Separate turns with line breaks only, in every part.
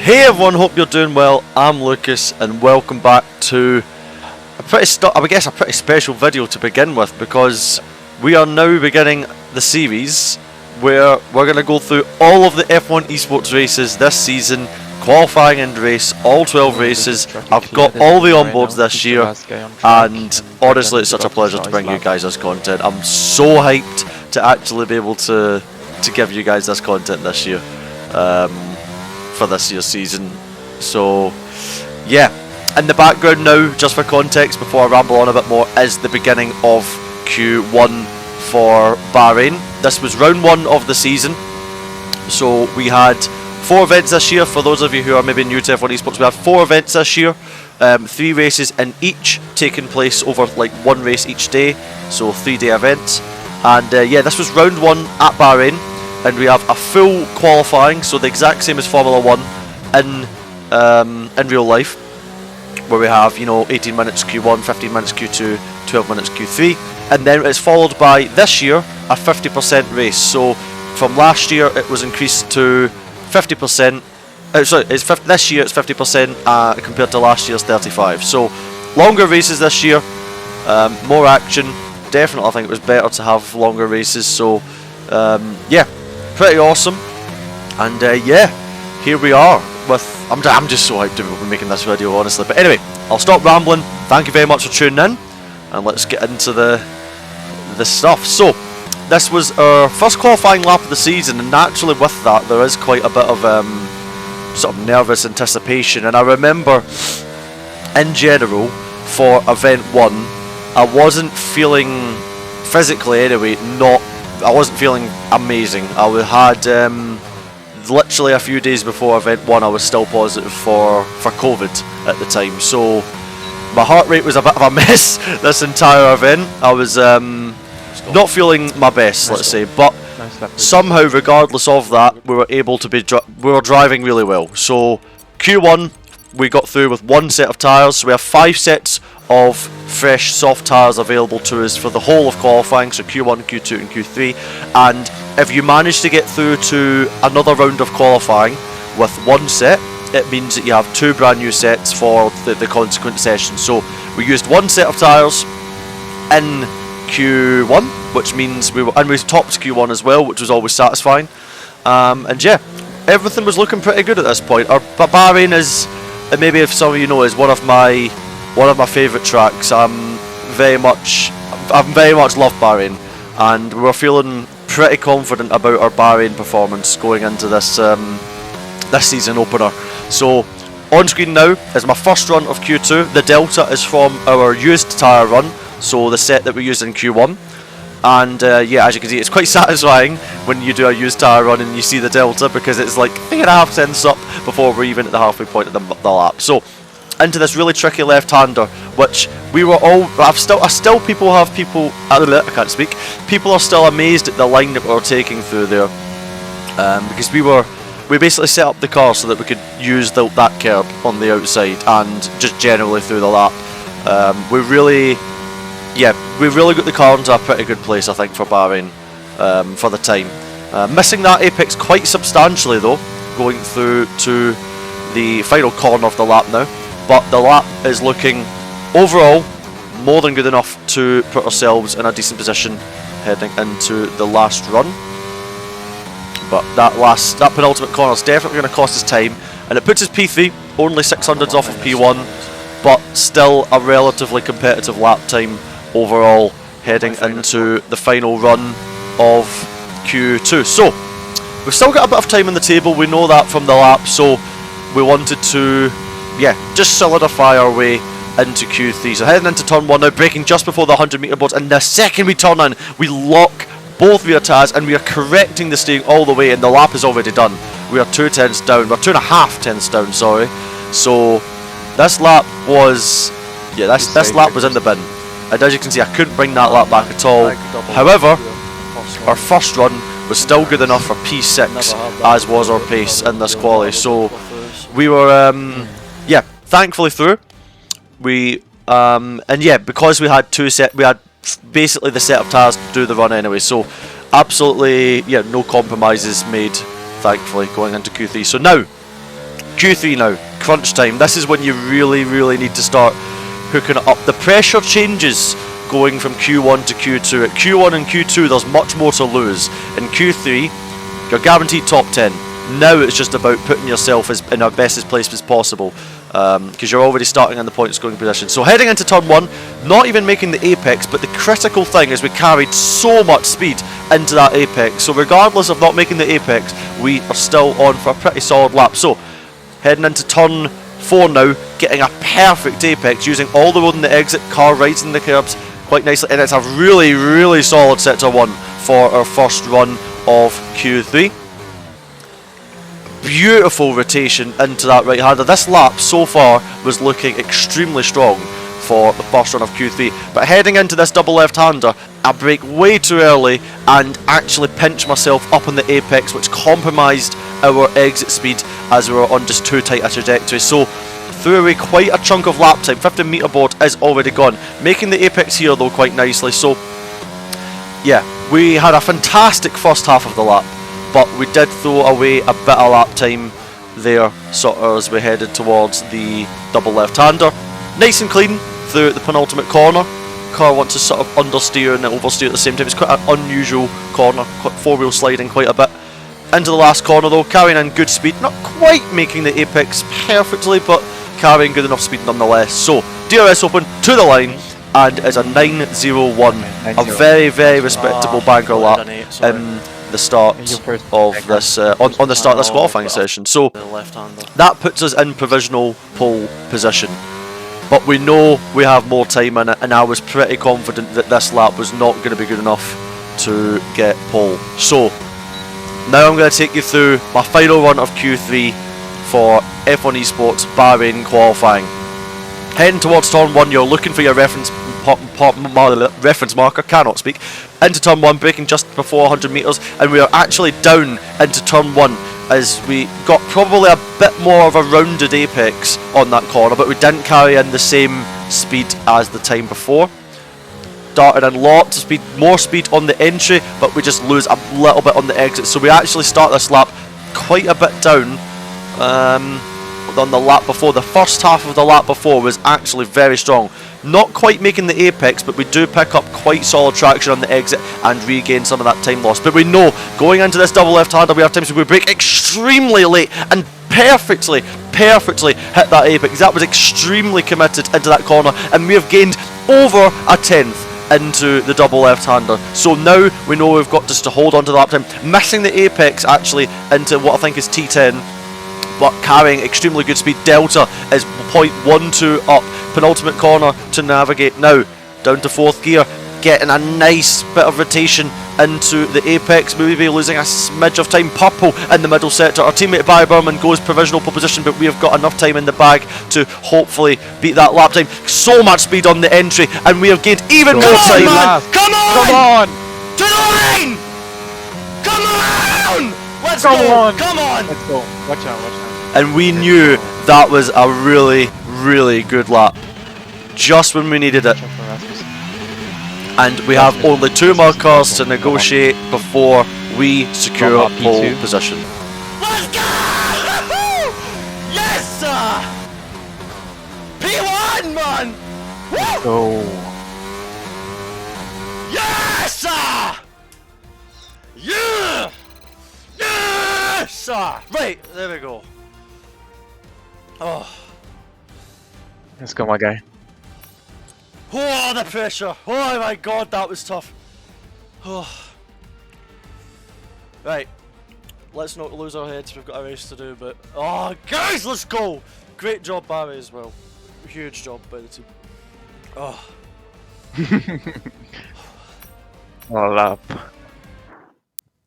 Hey everyone, hope you're doing well. I'm Lucas and welcome back to a pretty special video to begin with, because we are now beginning the series where we're going to go through all of the F1 Esports races this season, qualifying and race, all 12 races. I've got all the onboards this year, and honestly it's such a pleasure to bring you guys this content. I'm so hyped to actually be able to give you guys this content this year. For this year's season. So yeah, in the background now, just for context before I ramble on a bit more, is the beginning of Q1 for Bahrain. This was round 1 of the season, so we had 4 events this year. For those of you who are maybe new to F1 Esports, we had 4 events this year, 3 races in each, taking place over like 1 race each day, so 3-day events. And yeah, this was round 1 at Bahrain. And we have a full qualifying, so the exact same as Formula 1 in real life, where we have, you know, 18 minutes Q1, 15 minutes Q2, 12 minutes Q3, and then it's followed by this year a 50% race. So from last year it was increased to 50%. This year it's 50% compared to last year's 35%. So longer races this year, more action. Definitely, I think it was better to have longer races. So yeah. Pretty awesome, and yeah, here we are with. I'm just so hyped to be making this video, honestly. But anyway, I'll stop rambling. Thank you very much for tuning in, and let's get into the stuff. So this was our first qualifying lap of the season, and naturally with that there is quite a bit of sort of nervous anticipation. And I remember, in general, for event 1, I wasn't feeling, physically anyway, I wasn't feeling amazing. I had literally a few days before event 1 I was still positive for COVID at the time, so my heart rate was a bit of a mess this entire event. I was not feeling my best, let's say, but somehow, regardless of that, we were able to be we were driving really well. So Q1 we got through with 1 set of tyres, so we have 5 sets of fresh soft tyres available to us for the whole of qualifying, so Q1, Q2 and Q3. And if you manage to get through to another round of qualifying with 1 set, it means that you have 2 brand new sets for the consequent session. So we used 1 set of tyres in Q1, which means we topped Q1 as well, which was always satisfying. And yeah, everything was looking pretty good at this point. Bahrain is, maybe if some of you know, is one of my favourite tracks. I very much love Bahrain, and we're feeling pretty confident about our Bahrain performance going into this this season opener. So on screen now is my first run of Q2. The delta is from our used tyre run, so the set that we used in Q1. And yeah, as you can see, it's quite satisfying when you do a used tyre run and you see the delta, because it's like 3.5 tenths up before we're even at the halfway point of the lap. So into this really tricky left-hander, which we were all. People are still amazed at the line that we were taking through there, because we basically set up the car so that we could use that curb on the outside and just generally through the lap. We really got the car into a pretty good place, I think, for Bahrain for the time. Missing that apex quite substantially though, going through to the final corner of the lap now. But the lap is looking overall more than good enough to put ourselves in a decent position heading into the last run. But that penultimate corner is definitely going to cost us time, and it puts us P3, only 600s off of P1, but still a relatively competitive lap time overall heading into the final run of Q2. So we've still got a bit of time on the table, we know that from the lap, so we wanted to just solidify our way into Q3. So heading into turn 1 now, braking just before the 100-metre boards, and the second we turn in, we lock both rear tyres and we are correcting the steering all the way, and the lap is already done. We are 2 tenths down, we're 2.5 tenths down, sorry. So this lap was, this lap was in the bin, and as you can see, I couldn't bring that lap back at all. However, our first run was still good enough for P6, as was our pace in this quali. So we were thankfully through. And yeah, because we had basically the set of tyres to do the run anyway, so absolutely no compromises made, thankfully, going into Q3. So now Q3 now, crunch time. This is when you really need to start hooking it up. The pressure changes going from Q1 to Q2. At Q1 and Q2 there's much more to lose. In Q3 you're guaranteed top 10. Now it's just about putting yourself in the best place as possible, because you're already starting in the point scoring position. So heading into turn 1, not even making the apex, but the critical thing is we carried so much speed into that apex. So regardless of not making the apex, we are still on for a pretty solid lap. So heading into turn 4 now, getting a perfect apex, using all the road in the exit, car right in the curbs quite nicely, and it's a really solid sector 1 for our first run of Q3. Beautiful rotation into that right hander. This lap so far was looking extremely strong for the first run of Q3, but heading into this double left hander, I brake way too early and actually pinched myself up on the apex, which compromised our exit speed as we were on just too tight a trajectory. So threw away quite a chunk of lap time. 15 meter board is already gone, making the apex here though quite nicely. So yeah, we had a fantastic first half of the lap, but we did throw away a bit of lap time there, sort of as we headed towards the double left hander. Nice and clean through the penultimate corner. Car wants to sort of understeer and oversteer at the same time. It's quite an unusual corner, four-wheel sliding quite a bit. Into the last corner though, carrying in good speed, not quite making the apex perfectly, but carrying good enough speed nonetheless. So DRS open to the line, and it's a 9.01, a very respectable banker lap in the start of this on the start of this qualifying session. So that puts us in provisional pole position, but we know we have more time in it, and I was pretty confident that this lap was not going to be good enough to get pole. So now I'm going to take you through my final run of Q3 for F1 Esports Bahrain qualifying. Heading towards turn 1, you're looking for your reference marker, cannot speak, into turn 1, braking just before 100 metres, and we are actually down into turn 1 as we got probably a bit more of a rounded apex on that corner, but we didn't carry in the same speed as the time before. Darted in lots of speed, more speed on the entry, but we just lose a little bit on the exit, so we actually start this lap quite a bit down on the lap before. The first half of the lap before was actually very strong. Not quite making the apex, but we do pick up quite solid traction on the exit and regain some of that time lost. But we know going into this double left hander, we have times where we brake extremely late and perfectly hit that apex. That was extremely committed into that corner, and we have gained over a tenth into the double left hander. So now we know we've got just to hold on to the lap time, missing the apex actually into what I think is T10, but carrying extremely good speed. Delta is 0.12 up, penultimate corner to navigate now, down to 4th gear, getting a nice bit of rotation into the apex, maybe losing a smidge of time. Purple in the middle sector, our teammate Barry Berman goes provisional pole position, but we have got enough time in the bag to hopefully beat that lap time. So much speed on the entry, and we have gained even more time. Come on! To the line! Come on! Let's go! Come on!
Let's go. Watch out.
And we knew that was a really good lap, just when we needed it. And we have only 2 more cars to negotiate before we secure pole position. Let's go! Yes, sir! P1, man!
Let's go.
Yes, sir! Yeah! Yes, sir! Right, there we go. Oh.
Let's go, my guy.
Oh, the pressure! Oh my god, that was tough. Oh. Right, let's not lose our heads. We've got a race to do, but oh, guys, let's go! Great job, Barry, as well. Huge job by the team. Oh.
Lap.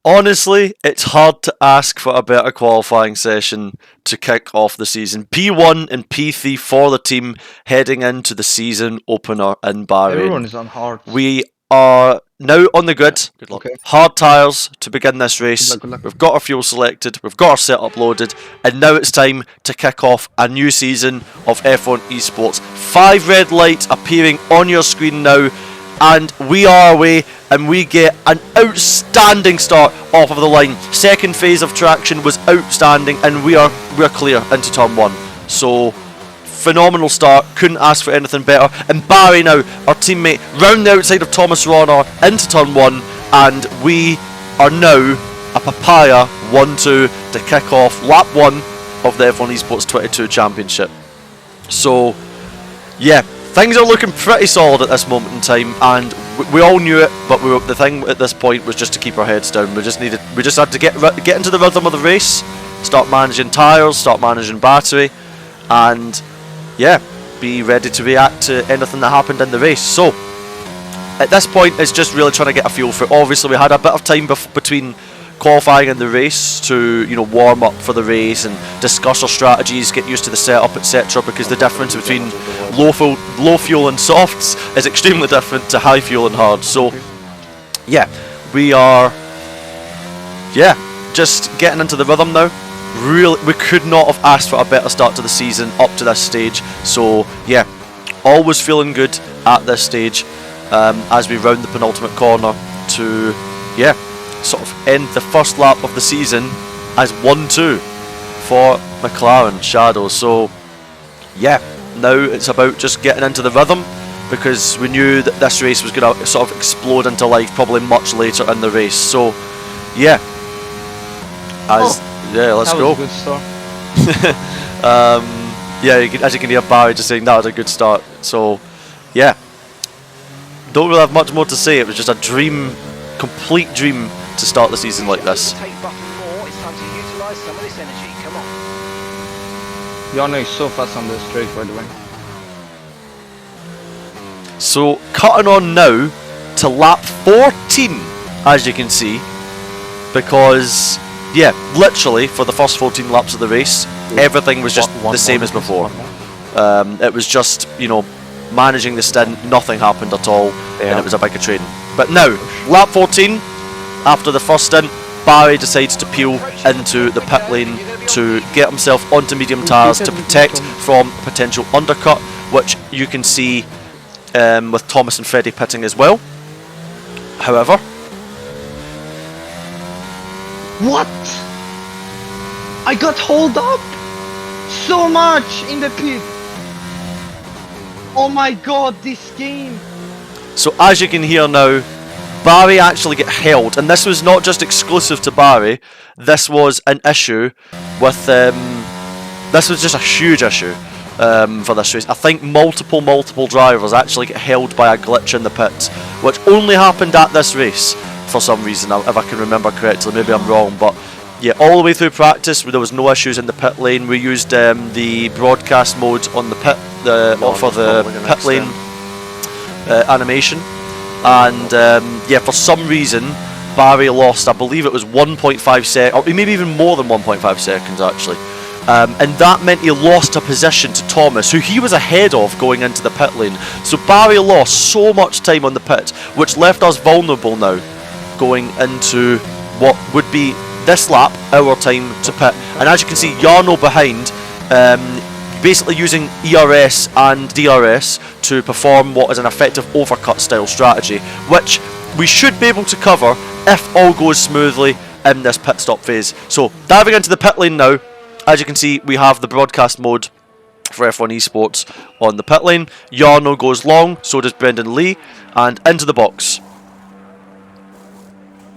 Honestly, it's hard to ask for a better qualifying session to kick off the season. P1 and P3 for the team heading into the season opener in Bahrain.
Everyone is on hard.
We are now on the grid. Good luck. Okay. Hard tyres to begin this race.
Good luck.
We've got our fuel selected, we've got our setup loaded, and now it's time to kick off a new season of F1 Esports. 5 red lights appearing on your screen now. and we are away, and we get an outstanding start off of the line. Second phase of traction was outstanding, and we're clear into turn 1. So phenomenal start, couldn't ask for anything better. And Barry now, our teammate, round the outside of Thomas Rauner into turn 1, and we are now a papaya 1-2 to kick off lap 1 of the F1 Esports 22 Championship. So yeah, things are looking pretty solid at this moment in time, and we all knew it, but the thing at this point was just to keep our heads down. We just had to get into the rhythm of the race, start managing tyres, start managing battery, and yeah, be ready to react to anything that happened in the race. So at this point, it's just really trying to get a feel for it. Obviously, we had a bit of time between qualifying and the race to warm up for the race and discuss our strategies, get used to the setup, etc. Because the difference between low fuel and softs is extremely different to high fuel and hard. So yeah, we are just getting into the rhythm now. Really, we could not have asked for a better start to the season up to this stage. So yeah, always feeling good at this stage as we round the penultimate corner to sort of end the first lap of the season as 1-2 for McLaren Shadow. So yeah, now it's about just getting into the rhythm, because we knew that this race was going to sort of explode into life probably much later in the race. So yeah, let's go.
That was a good start.
As you can hear Barry just saying that was a good start. So yeah, don't really have much more to say. It was just a dream, complete dream to start the season like this.
Yano is so fast on the straight, by the way.
So cutting on now to lap 14, as you can see, because yeah, literally for the first 14 laps of the race, everything was just the same as before. It was just managing the stint, nothing happened at all, and it was a big training. But now, lap 14, after the first stint, Barry decides to peel into the pit lane to get himself onto medium tyres to protect from a potential undercut, which you can see with Thomas and Freddie pitting as well. However,
what? I got hold up so much in the pit. Oh my god, this game.
so as you can hear now, Barry actually get held, and this was not just exclusive to Barry. This was an issue with this was just a huge issue for this race. I think multiple drivers actually get held by a glitch in the pits, which only happened at this race for some reason, if I can remember correctly. Maybe I'm wrong, but yeah, all the way through practice there was no issues in the pit lane. We used the broadcast mode on the pit for the pit lane animation, and yeah, for some reason Barry lost, I believe it was 1.5 seconds, or maybe even more than 1.5 seconds actually, and that meant he lost a position to Thomas, who he was ahead of going into the pit lane. So Barry lost so much time on the pit, which left us vulnerable now going into what would be this lap, our time to pit. And as you can see, Jarno behind, basically using ERS and DRS to perform what is an effective overcut style strategy, which we should be able to cover if all goes smoothly in this pit stop phase. So diving into the pit lane now, as you can see, we have the broadcast mode for F1 Esports on the pit lane. Jarno goes long, so does Brendan Lee, and into the box.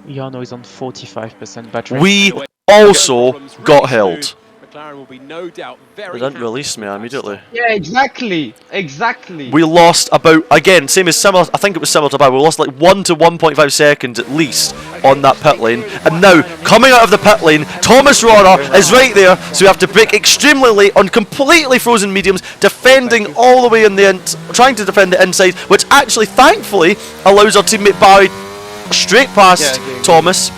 Jarno is on 45% battery.
We also got held.
McLaren will be no doubt very
They didn't release me immediately.
Yeah, exactly.
We lost about, again, similar, I think it was similar to Barry, we lost like 1 to 1.5 seconds at least on that pit lane. And now, coming out of the pit lane, Thomas Rauner is right there, so we have to brake extremely late on completely frozen mediums, defending all the way in the trying to defend the inside, which actually, thankfully, allows our teammate Barry straight past Thomas.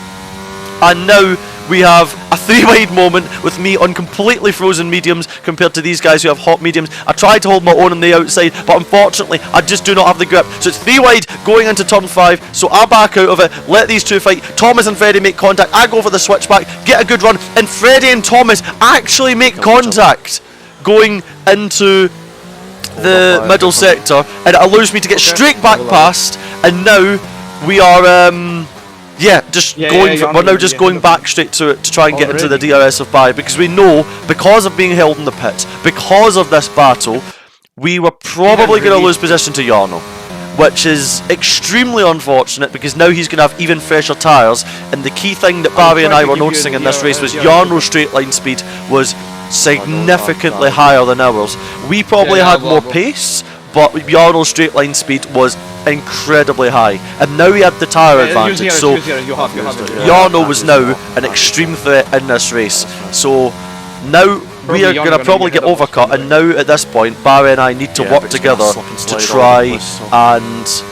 And now we have a 3-wide moment with me on completely frozen mediums compared to these guys who have hot mediums. I tried to hold my own on the outside, but unfortunately I just do not have the grip. So it's 3-wide going into turn 5, so I back out of it, let these two fight. Thomas and Freddie make contact, I go for the switchback, get a good run, and Freddie and Thomas actually make contact going into the middle sector, and it allows me to get straight back past and now we are we're now just going back straight to it to try and get into the DRS of Bahrain, because we know, because of being held in the pit, because of this battle, we were probably going to lose position to Jarno, which is extremely unfortunate, because now he's going to have even fresher tyres. And the key thing that Barry and I were noticing in this race was Jarno's straight line speed was significantly higher than ours. We probably had more pace, but Jarno's straight line speed was incredibly high, and now he had the tyre advantage, so Jarno was now an extreme threat in this race. So now we are going to probably get overcut, and now at this point Barry and I need to work together to try and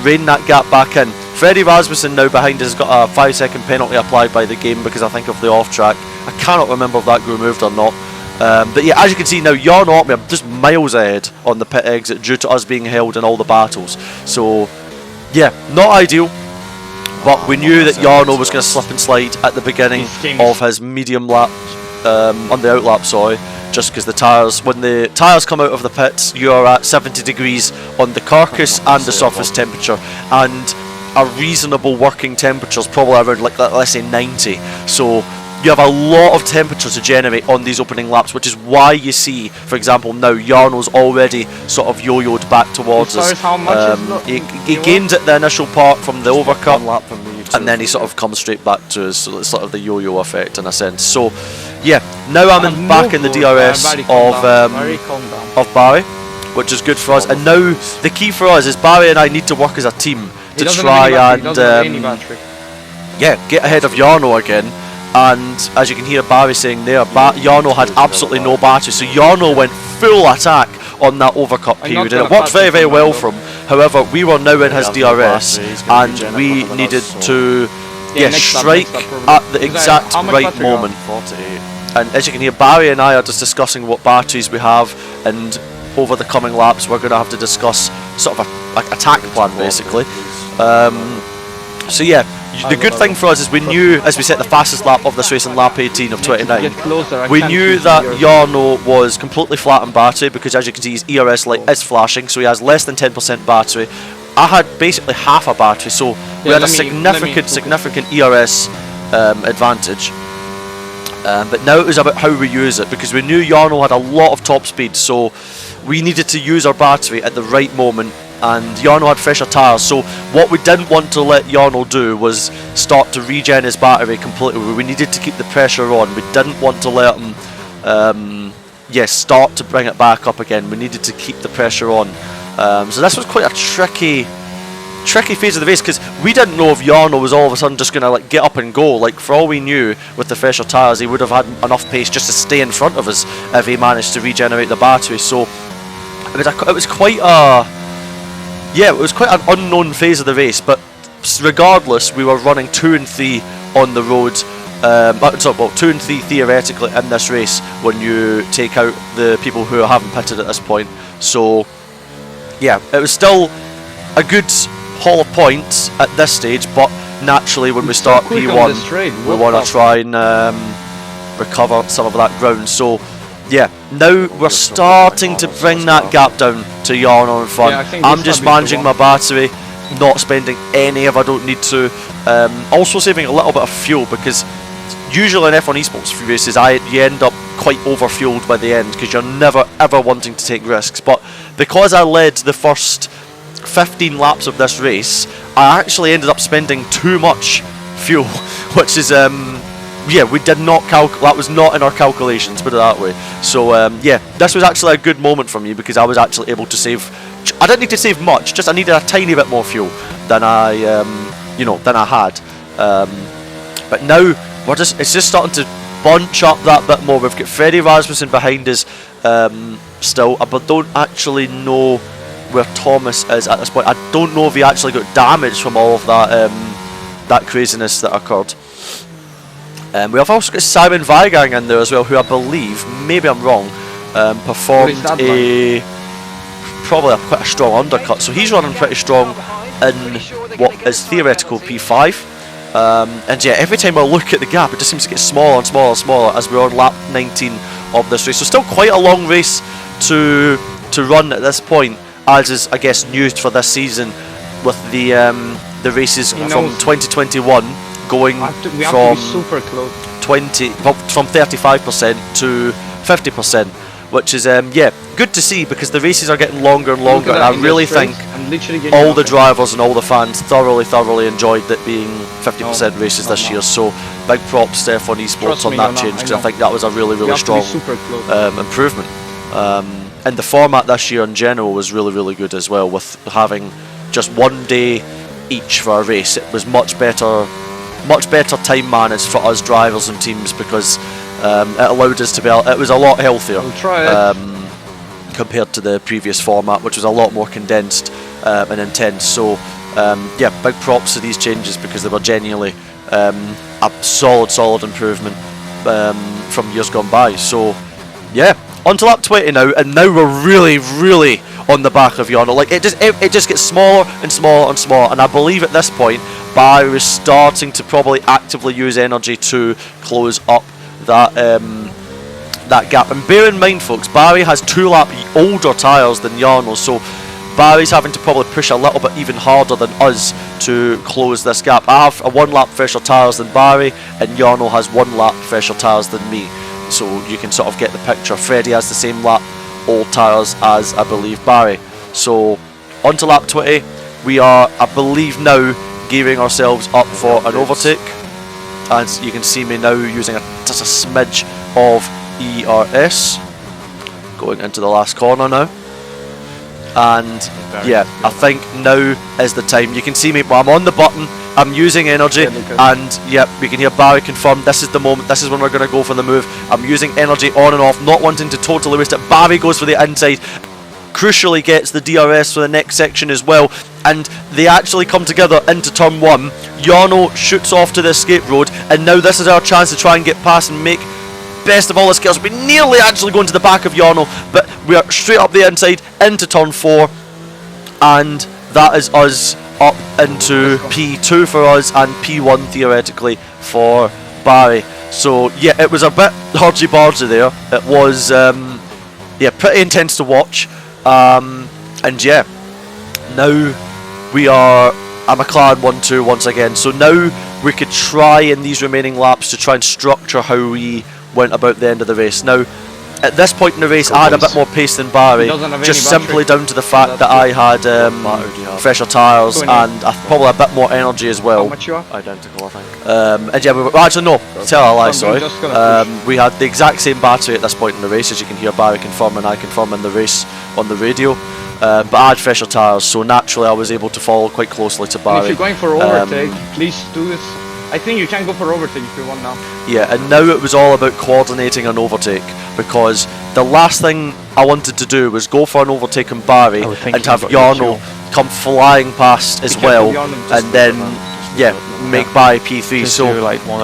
rein that gap back in. Freddie Rasmussen now behind us has got a 5-second penalty applied by the game because I think of the off track. I cannot remember if that grew moved or not. But yeah, as you can see now, Jarno are just miles ahead on the pit exit due to us being held in all the battles. So yeah, not ideal, but we knew that Jarno was going to slip and slide at the beginning of his medium lap, on the outlap, sorry, just because the tyres, when the tyres come out of the pits, you are at 70 degrees on the carcass and the surface temperature, and a reasonable working temperature is probably around, like, let's say 90. So you have a lot of temperature to generate on these opening laps, which is why you see, for example, now Jarno's already sort of yo-yoed back towards us. He gained at the initial part from the overcut, and then he sort of comes straight back to us, so it's sort of the yo-yo effect in a sense. So yeah, now I'm back in the DRS of Barry, which is good for us. And now the key for us is Barry and I need to work as a team to try and get ahead of Jarno again. And as you can hear Barry saying there, Jarno had absolutely no battery, so Jarno went full attack on that overcut period, and it worked very, very well for him. However, we were now in his DRS, and we needed to strike at the exact right moment. And as you can hear, Barry and I are just discussing what batteries we have, and over the coming laps we're going to have to discuss sort of a attack plan, basically. So yeah, the good thing for us is we knew, as we set the fastest lap of this race in lap 18 of 29, we knew that Jarno was completely flat on battery, because as you can see his ERS light is flashing, so he has less than 10% battery. I had basically half a battery, so we had a significant ERS advantage. But now it was about how we use it, because we knew Jarno had a lot of top speed, so we needed to use our battery at the right moment. And Jarno had fresher tyres, so what we didn't want to let Jarno do was start to regen his battery completely. We needed to keep the pressure on. We didn't want to let him start to bring it back up again. We needed to keep the pressure on. So this was quite a tricky phase of the race, because we didn't know if Jarno was all of a sudden just going to get up and go. Like, for all we knew, with the fresher tyres, he would have had enough pace just to stay in front of us if he managed to regenerate the battery. So it was quite an unknown phase of the race, but regardless, we were running 2 and 3 on the road. 2 and 3 theoretically in this race when you take out the people who haven't pitted at this point. So yeah, it was still a good haul of points at this stage, but naturally when we start P1 we want to try and recover some of that ground. So yeah, now we're starting to bring that gap down to Jarno in front. I'm just managing my battery, not spending any if I don't need to. Also saving a little bit of fuel, because usually in F1 Esports races you end up quite overfueled by the end, because you're never ever wanting to take risks. But because I led the first 15 laps of this race, I actually ended up spending too much fuel, which is we did not that was not in our calculations, put it that way. So this was actually a good moment for me, because I was actually able to save. I didn't need to save much, just I needed a tiny bit more fuel than I had. But now it's just starting to bunch up that bit more. We've got Freddie Rasmussen behind us still, but don't actually know where Thomas is at this point. I don't know if he actually got damaged from all of that craziness that occurred. We have also got Simon Weigang in there as well, who I believe, maybe I'm wrong, performed quite a strong undercut. So he's running pretty strong in what is theoretical P5. And yeah, every time I look at the gap, it just seems to get smaller and smaller and smaller as we're on lap 19 of this race. So still quite a long race to run at this point, as is, I guess, news for this season. the races
He
from
knows.
2021 going
We have to be
from
super close.
from 35% to 50%, which is yeah, good to see, because the races are getting longer and longer, and I really think all the drivers and all the fans thoroughly enjoyed it being 50% races this year. So big props to F1 Esports
Trust
on
me,
that
Yona,
change,
I
because I
know.
think that was a really
We have to
strong
be super close.
improvement. And the format this year in general was really good as well, with having just one day each for a race. It was much better time managed for us drivers and teams, because it allowed us to be. It was a lot healthier
I'll try it.
compared to the previous format, which was a lot more condensed and intense. So yeah, big props to these changes, because they were genuinely a solid improvement from years gone by. So yeah, on to lap 20 now, and now we're really on the back of Yano. Like it just gets smaller and smaller, and I believe at this point Barry was starting to probably actively use energy to close up that that gap. And bear in mind, folks, Barry has 2 lap older tyres than Yano, so Barry's having to probably push a little bit even harder than us to close this gap. I have a 1 lap fresher tyres than Barry, and Yano has 1 lap fresher tyres than me. So you can sort of get the picture. Freddie has the same lap old tyres as, I believe, Barry. So on to lap 20. We are, I believe, now gearing ourselves up for an overtake. And you can see me now using just a smidge of ERS. Going into the last corner now. And yeah, I think now is the time. You can see me, I'm on the button, I'm using energy, and yeah, we can hear Barry confirm this is the moment, this is when we're going to go for the move. I'm using energy on and off, not wanting to totally waste it. Barry goes for the inside, crucially gets the DRS for the next section as well, and they actually come together into turn 1. Yano shoots off to the escape road, and now this is our chance to try and get past and make best of all the skills. We nearly actually go into the back of Yano, but we are straight up the inside into turn 4, and that is us up into P2 for us and P1 theoretically for Barry. So yeah, it was a bit hodgy-bargy there. It was yeah, pretty intense to watch, and yeah, now we are a McLaren 1-2 once again. So now we could try in these remaining laps to try and structure how we went about the end of the race. Now at this point in the race I had a bit more pace than Barry, just simply down to the fact that I had fresher tyres and probably a bit more energy as well.
How much you are?
Identical, I think. And yeah, actually no, tell a lie, sorry. We had the exact same battery at this point in the race, as you can hear Barry confirm and I confirm in the race on the radio. But I had fresher tyres, so naturally I was able to follow quite closely to Barry.
And if you're going for overtake, please do this. I think you can go for overtake if you want now.
Yeah, and now it was all about coordinating an overtake, because the last thing I wanted to do was go for an overtake on Barry and have Yano come flying past as well, and then yeah, make Barry P3. So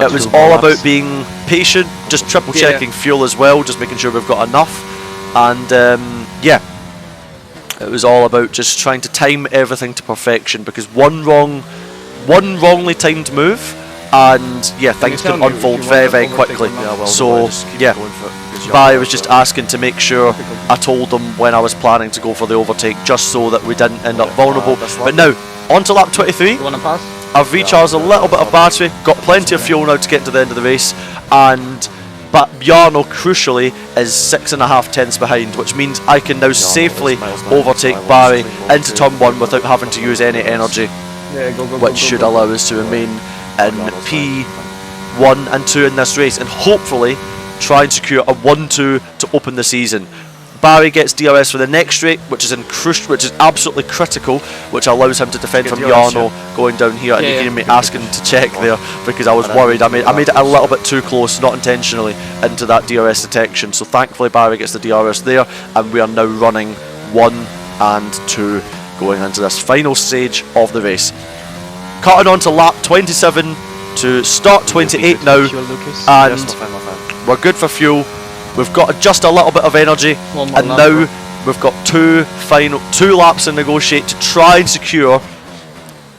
it was all about being patient, just triple checking fuel as well, just making sure we've got enough, and yeah, it was all about just trying to time everything to perfection, because one wrongly timed move and yeah, things can unfold very quickly. So yeah, Barry was just asking to make sure I told them when I was planning to go for the overtake, just so that we didn't end up vulnerable. But now on to lap 23.
You wanna pass?
I've recharged a little bit of battery, got plenty of fuel now to get to the end of the race, but Yano crucially is 6.5 tenths behind, which means I can now safely overtake Barry into turn 1 without having to use any energy, which should allow us to remain in P1 and 2 in this race, and hopefully try and secure a 1-2 to open the season. Barry gets DRS for the next straight, which is absolutely critical, which allows him to defend from Yano going down here. And you hear me asking to check there, because I was worried. I made it a little bit too close, not intentionally, into that DRS detection. So thankfully Barry gets the DRS there, and we are now running 1 and 2 going into this final stage of the race. Cutting on to lap 27 to start 28 now, and we're good for fuel. We've got just a little bit of energy, and now we've got two laps to negotiate to try and secure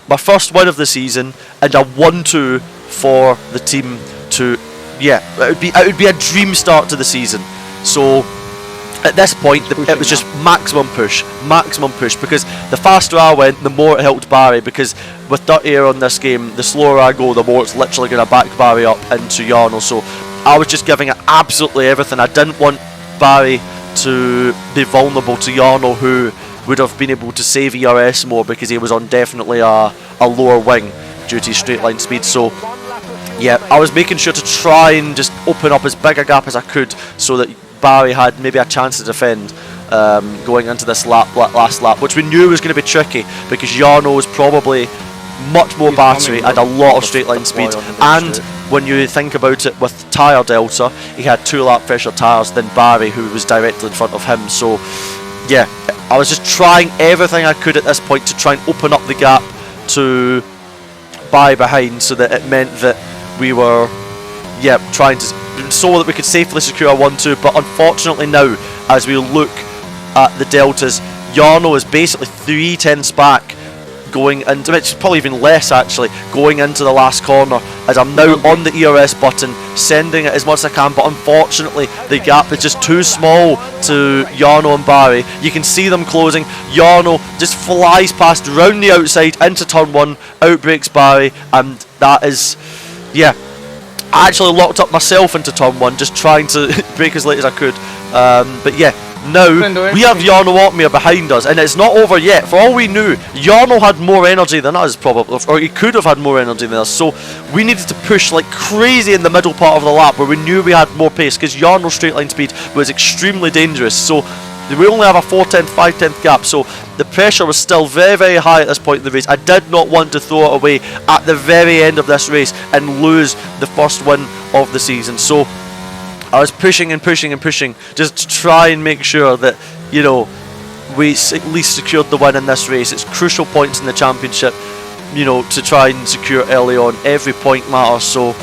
my first win of the season and a 1-2 for the team to, yeah, it would be a dream start to the season. So at this point, it was just maximum push, because the faster I went, the more it helped Barry, because with dirt air on this game, the slower I go, the more it's literally going to back Barry up into Yarno. So I was just giving it absolutely everything. I didn't want Barry to be vulnerable to Yarno, who would have been able to save ERS more because he was on definitely a lower wing due to his straight line speed. So yeah, I was making sure to try and just open up as big a gap as I could so that Barry had maybe a chance to defend going into this last lap, which we knew was going to be tricky because Yarno was probably much more battery and a lot of straight line speed, and when you think about it, with tyre delta, he had 2 lap fresher tyres than Barry, who was directly in front of him. So yeah, I was just trying everything I could at this point to try and open up the gap to Barry behind, so that it meant that we were trying to, so that we could safely secure a 1-2. But unfortunately now, as we look at the deltas, Yarno is basically 3 tenths back going into, it's probably even less actually, going into the last corner, as I'm now on the ERS button, sending it as much as I can, but unfortunately the gap is just too small to Yarno and Barry. You can see them closing. Yarno just flies past round the outside into turn 1, outbreaks Barry, and that is, yeah, I actually locked up myself into turn 1, just trying to brake as late as I could. But yeah, now we have Yarno Otmir behind us, and it's not over yet. For all we knew, Yarno had more energy than us, probably, or he could have had more energy than us. So we needed to push like crazy in the middle part of the lap, where we knew we had more pace, because Yarno's straight line speed was extremely dangerous. So we only have a 4/10, 5/10 gap, so the pressure was still very, very high at this point in the race. I did not want to throw it away at the very end of this race and lose the first win of the season. So I was pushing and pushing and pushing just to try and make sure that, you know, we at least secured the win in this race. It's crucial points in the championship, you know, to try and secure early on. Every point matters. So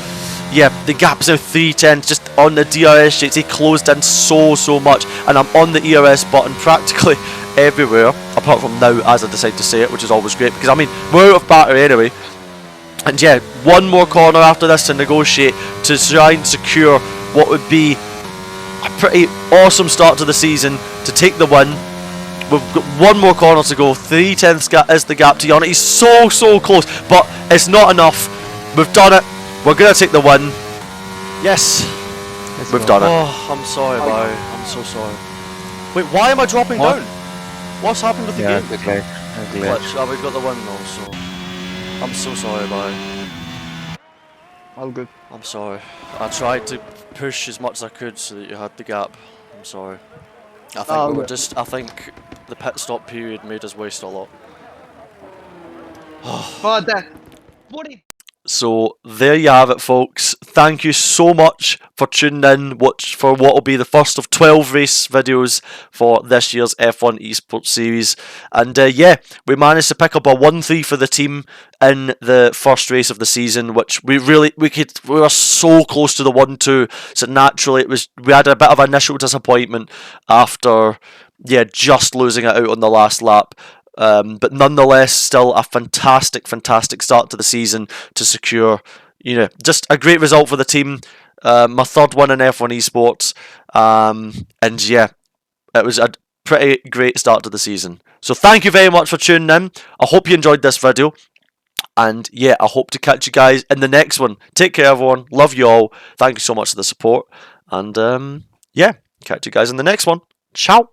yeah, the gap's now 3 tenths just on the DRS sheets. He closed in so much, and I'm on the ERS button practically everywhere, apart from now as I decide to say it, which is always great, because I mean, we're out of battery anyway. And yeah, one more corner after this to negotiate to try and secure what would be a pretty awesome start to the season, to take the win. We've got one more corner to go. 3 tenths is the gap to Yarno. He's so close, but it's not enough. We've done it. We're going to take the win. Yes, we've done it. Oh, I'm sorry, Barry. I'm so sorry. Wait, why am I dropping down? What's happened with the game?
Okay.
Glitch. Oh, we've got the win though, so I'm so sorry, Barry.
All good.
I'm sorry. I tried to push as much as I could so that you had the gap. I'm sorry. I think we were just. I think the pit stop period made us waste a lot.
But
So there you have it, folks. Thank you so much for tuning in. Watch for what will be the first of 12 race videos for this year's F1 Esports series. And yeah, we managed to pick up a 1-3 for the team in the first race of the season, which we were so close to the 1-2. So naturally, we had a bit of initial disappointment after, yeah, just losing it out on the last lap. But nonetheless, still a fantastic start to the season to secure, you know, just a great result for the team. My 3rd win in F1 Esports, and yeah, it was a pretty great start to the season. So thank you very much for tuning in. I hope you enjoyed this video, and yeah, I hope to catch you guys in the next one. Take care, everyone. Love you all. Thank you so much for the support, and yeah, catch you guys in the next one. Ciao.